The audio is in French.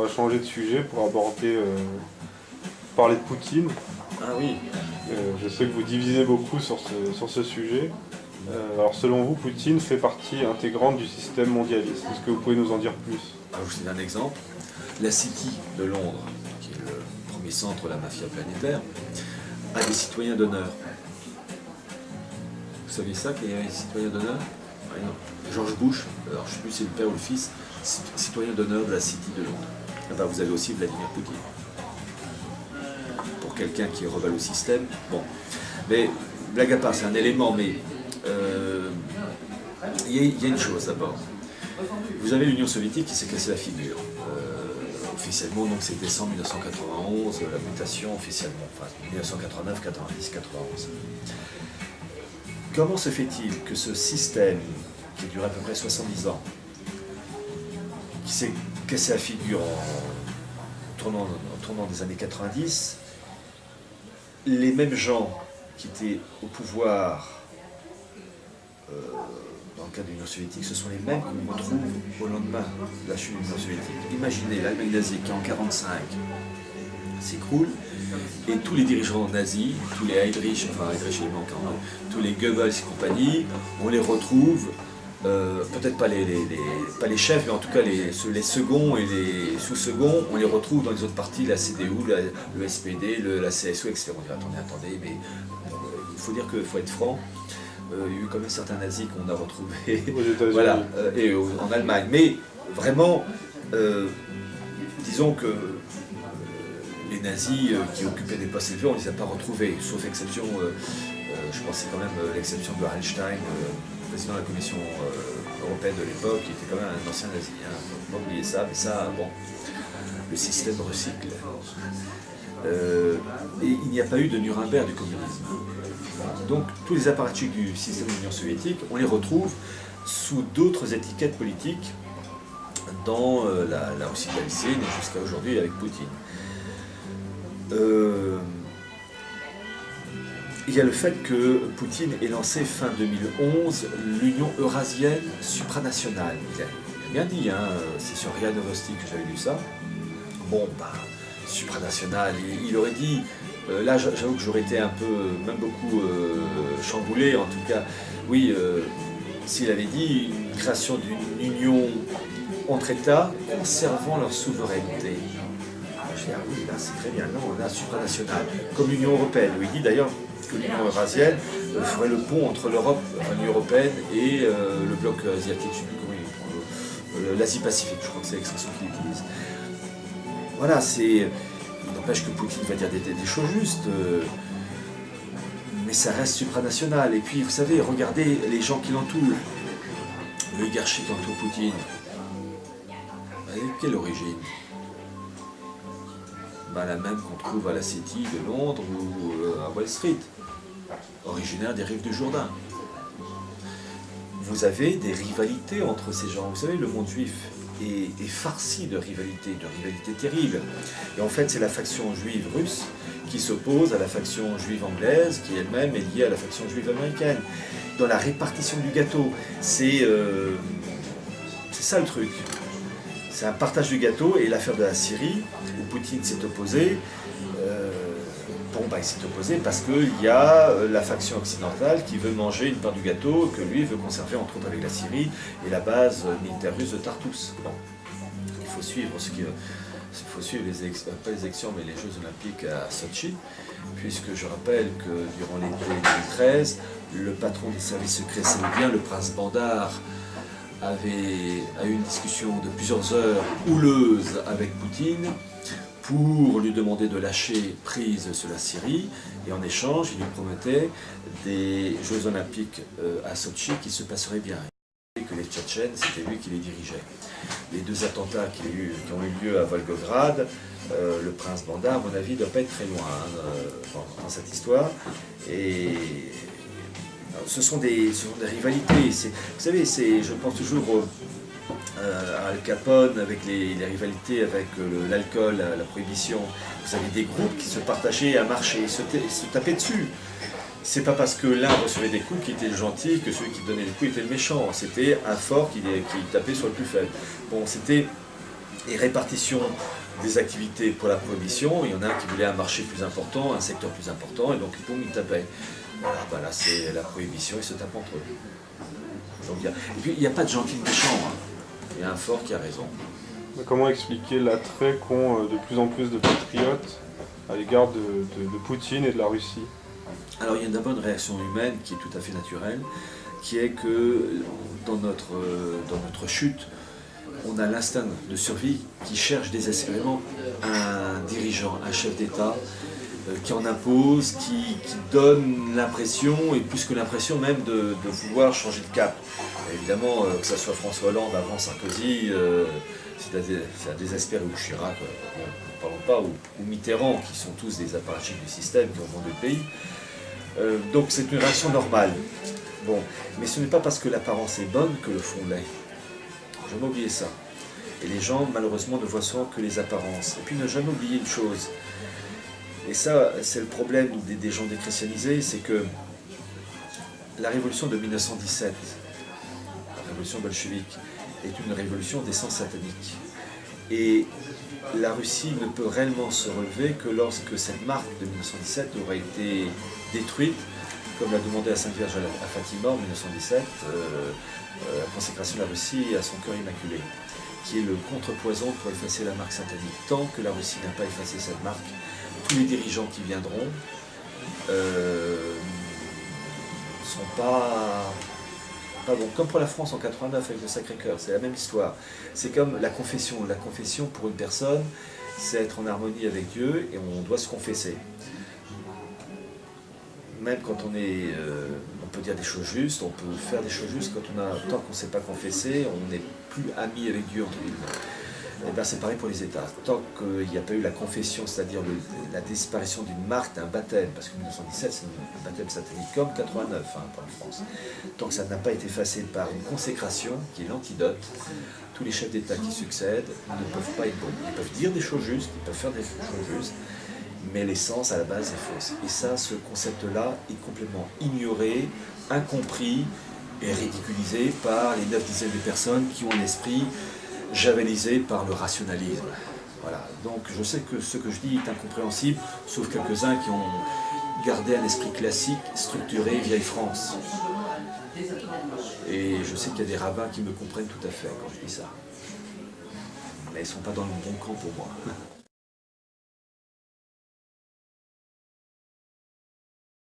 va changer de sujet pour aborder, parler de Poutine. Ah oui. Je sais que vous divisez beaucoup sur ce sujet. Alors selon vous, Poutine fait partie intégrante du système mondialiste. Est-ce que vous pouvez nous en dire plus? Alors, je vous donne un exemple. La City de Londres, qui est le premier centre de la mafia planétaire, a des citoyens d'honneur. Vous saviez ça, qu'il y a des citoyens d'honneur? Oui, non. George Bush, alors je ne sais plus si c'est le père ou le fils, citoyen d'honneur de la City de Londres. Ah ben, vous avez aussi Vladimir Poutine. Pour quelqu'un qui est rebelle au système, bon. Mais, blague à part, c'est un élément, mais il y a une chose d'abord. Vous avez l'Union soviétique qui s'est cassée la figure. Officiellement, donc c'est décembre 1991, la mutation officiellement, enfin 1989, 90, 91. Comment se fait-il que ce système, qui a duré à peu près 70 ans, qui s'est cassé la figure en tournant des années 90, les mêmes gens qui étaient au pouvoir dans le cas de l'Union soviétique, ce sont les mêmes qu'on retrouve au lendemain de la chute de l'Union soviétique. Imaginez l'Allemagne nazie qui en 1945 s'écroule, et tous les dirigeants nazis, tous les Heydrich, enfin Heydrich il manque un nom, tous les Goebbels et compagnie, on les retrouve, peut-être pas les chefs, mais en tout cas les seconds et les sous-seconds, on les retrouve dans les autres partis, la CDU, le SPD, la CSU, etc. On dit attendez, mais il faut dire qu'il faut être franc. Il y a eu quand même certains nazis qu'on a retrouvés voilà, et en Allemagne. Mais vraiment, disons que les nazis qui occupaient des postes élevés, on ne les a pas retrouvés, sauf exception, je pense que c'est quand même l'exception de Hallstein, président de la Commission européenne de l'époque, qui était quand même un ancien nazi. Il ne faut pas oublier ça, mais ça, bon, le système recycle. Et il n'y a pas eu de Nuremberg du communisme. Donc tous les apparatchiks du système de l'Union soviétique, on les retrouve sous d'autres étiquettes politiques dans la Russie galicienne et jusqu'à aujourd'hui avec Poutine. Il y a le fait que Poutine ait lancé fin 2011 l'Union eurasienne supranationale. Il a bien dit, hein, c'est sur RIA Novosti que j'avais lu ça. Bon, bah, supranationale, il aurait dit... là, j'avoue que j'aurais été un peu, même beaucoup chamboulé, en tout cas, oui, s'il avait dit une création d'une union entre États conservant leur souveraineté. Je dis, ah oui, là c'est très bien, non, là, supranational, comme l'Union européenne, où il dit d'ailleurs que l'Union eurasienne ferait le pont entre l'Europe, enfin, l'Union européenne et le bloc asiatique, je ne sais plus comment il l'Asie-Pacifique, je crois que c'est l'expression qu'il utilise. Voilà, c'est... Il n'empêche que Poutine va dire des choses justes, mais ça reste supranational. Et puis, vous savez, regardez les gens qui l'entourent. L'oligarchie qui entoure Poutine. Avec quelle origine? Ben, la même qu'on trouve à la City de Londres ou à Wall Street, originaire des rives du Jourdain. Vous avez des rivalités entre ces gens. Vous savez, le monde juif est farci de rivalités terribles. Et en fait, c'est la faction juive russe qui s'oppose à la faction juive anglaise, qui elle-même est liée à la faction juive américaine. Dans la répartition du gâteau, c'est ça le truc. C'est un partage du gâteau, et l'affaire de la Syrie, où Poutine s'est opposé, il s'est opposé parce qu'il y a la faction occidentale qui veut manger une part du gâteau que lui veut conserver, entre autres avec la Syrie et la base militaire russe de Tartous. Bon. Il faut suivre pas les élections, mais les Jeux Olympiques à Sochi, puisque je rappelle que durant l'été 2013, le patron des services secrets saoudiens, le prince Bandar, a eu une discussion de plusieurs heures houleuses avec Poutine pour lui demander de lâcher prise sur la Syrie, et en échange, il lui promettait des Jeux Olympiques à Sochi qui se passeraient bien. Et que les Tchétchènes, c'était lui qui les dirigeait. Les deux attentats qui ont eu lieu à Volgograd, le prince Bandar, à mon avis, ne doit pas être très loin dans cette histoire. Et ce sont des rivalités. Vous savez, je pense toujours à Al Capone, avec les rivalités avec l'alcool, la prohibition. Vous avez des groupes qui se partageaient à marcher, se tapaient dessus. C'est pas parce que l'un recevait des coups qu'il était le gentil que celui qui donnait les coups était le méchant. C'était un fort qui tapait sur le plus faible. Bon, c'était et répartition des activités pour la prohibition. Il y en a un qui voulait un marché plus important, un secteur plus important, et donc boum, ils tapaient. Voilà, ben là c'est la prohibition, ils se tapent entre eux. Donc, et puis il n'y a pas de gentil méchant, hein. Il y a un fort qui a raison. Mais comment expliquer l'attrait qu'ont de plus en plus de patriotes à l'égard de Poutine et de la Russie? Alors il y a d'abord une réaction humaine qui est tout à fait naturelle, qui est que dans notre chute, on a l'instinct de survie qui cherche désespérément un dirigeant, un chef d'État qui en impose, qui donne l'impression, et plus que l'impression même, de vouloir changer de cap. Et évidemment, que ce soit François Hollande, avant Sarkozy, c'est un désespéré, ou Chirac, bon, ne parlons pas, ou Mitterrand, qui sont tous des apparatchiks du système, qui ont vendu le pays. Donc c'est une réaction normale. Bon, mais ce n'est pas parce que l'apparence est bonne que le fond l'est. Jamais oublier ça. Et les gens, malheureusement, ne voient souvent que les apparences. Et puis ne jamais oublier une chose. Et ça, c'est le problème des gens déchristianisés, c'est que la révolution de 1917, la révolution bolchevique, est une révolution d'essence satanique. Et la Russie ne peut réellement se relever que lorsque cette marque de 1917 aura été détruite, comme l'a demandé à Sainte Vierge à Fatima en 1917, la consécration de la Russie à son cœur immaculé, qui est le contrepoison pour effacer la marque satanique. Tant que la Russie n'a pas effacé cette marque, tous les dirigeants qui viendront ne sont pas bons. Comme pour la France en 89 avec le Sacré-Cœur, c'est la même histoire. C'est comme la confession. La confession pour une personne, c'est être en harmonie avec Dieu et on doit se confesser. Même quand on peut dire des choses justes, on peut faire des choses justes, tant qu'on ne s'est pas confessé, on n'est plus ami avec Dieu, entre guillemets. Et bien c'est pareil pour les États. Tant qu'il n'y a pas eu la confession, c'est-à-dire la disparition d'une marque, d'un baptême, parce que 1917 c'est un baptême satanique comme 89 pour la France, tant que ça n'a pas été effacé par une consécration, qui est l'antidote, tous les chefs d'État qui succèdent ne peuvent pas être bons. Ils peuvent dire des choses justes, ils peuvent faire des choses justes, mais l'essence à la base est fausse. Et ça, ce concept-là est complètement ignoré, incompris et ridiculisé par les 9/10 des personnes qui ont l'esprit javelisé par le rationalisme. Voilà. Donc je sais que ce que je dis est incompréhensible, sauf quelques-uns qui ont gardé un esprit classique, structuré, vieille France. Et je sais qu'il y a des rabbins qui me comprennent tout à fait quand je dis ça. Mais ils ne sont pas dans le bon camp pour moi.